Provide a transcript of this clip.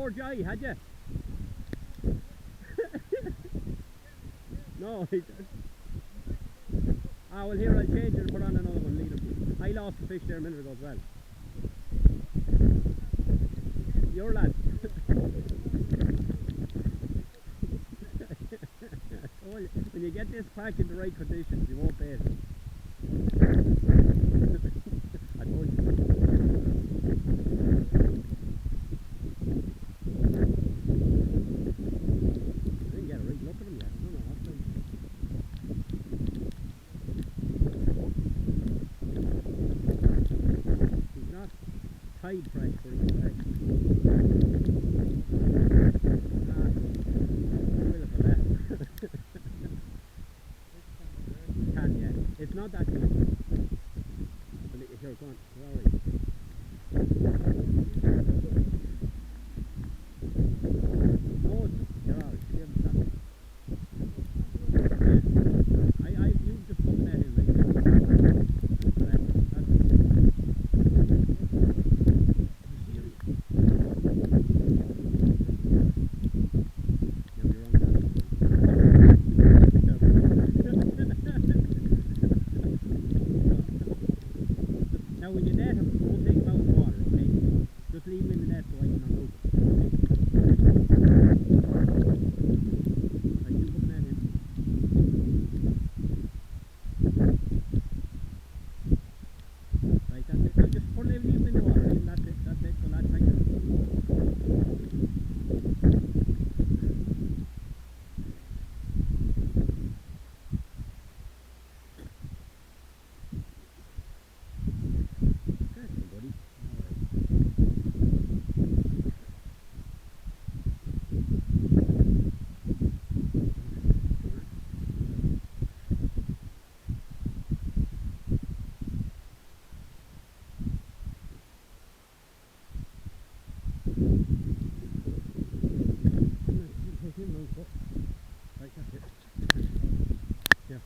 more joy, had you? No, ah, well here I'll change it and put on another one, leave them. I lost the fish there a minute ago as well. Your lad. When you get this crack in the right conditions, you won't bait it. I told you. I didn't get a right look at him yet. I don't know what's going on. He's not tide fresh, but he's fresh. It's not that good. Here, go on. You're alright. No, you're alright. Give him that. Yeah. You just put that in right there. That's Now when you net him, don't take him out of the water, okay? Just leave him in the net so I can unload him. Right, you put the net in. Right, that's it. Now just leave him in the water, leave him, that's it, well that's how you do it. Right, that's it. Yeah.